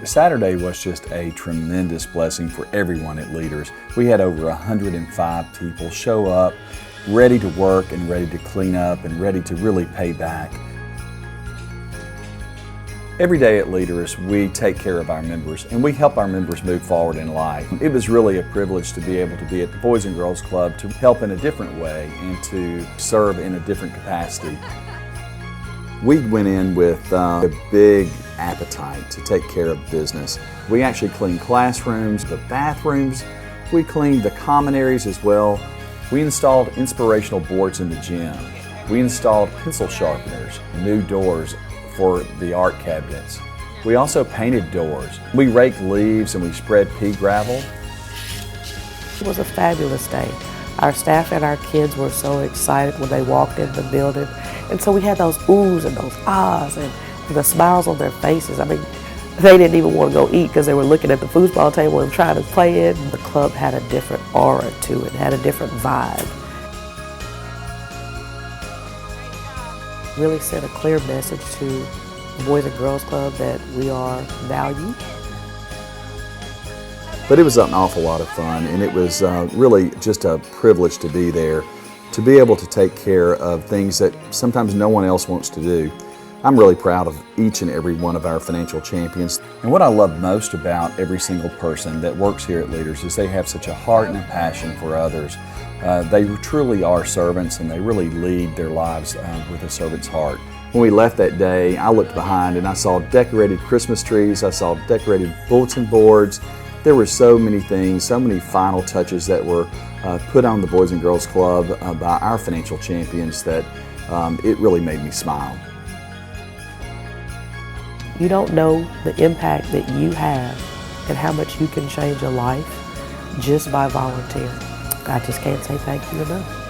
Saturday was just a tremendous blessing for everyone at Leaders. We had over 105 people show up, ready to work and ready to clean up and ready to really pay back. Every day at Leaders, we take care of our members and we help our members move forward in life. It was really a privilege to be able to be at the Boys and Girls Club to help in a different way and to serve in a different capacity. We went in with a big appetite to take care of business. We actually cleaned classrooms, the bathrooms, we cleaned the common areas as well. We installed inspirational boards in the gym. We installed pencil sharpeners, new doors for the art cabinets. We also painted doors. We raked leaves and we spread pea gravel. It was a fabulous day. Our staff and our kids were so excited when they walked in the building. And so we had those oohs and those ahs and the smiles on their faces. I mean, they didn't even want to go eat because they were looking at the foosball table and trying to play it. The club had a different aura to it, had a different vibe. Really sent a clear message to the Boys and Girls Club that we are valued. But it was an awful lot of fun, and it was really just a privilege to be there, to be able to take care of things that sometimes no one else wants to do. I'm really proud of each and every one of our financial champions. And what I love most about every single person that works here at Leaders is they have such a heart and a passion for others. They truly are servants, and they really lead their lives with a servant's heart. When we left that day, I looked behind and I saw decorated Christmas trees, I saw decorated bulletin boards. There were so many things, so many final touches that were put on the Boys and Girls Club by our financial champions that it really made me smile. You don't know the impact that you have and how much you can change a life just by volunteering. I just can't say thank you enough.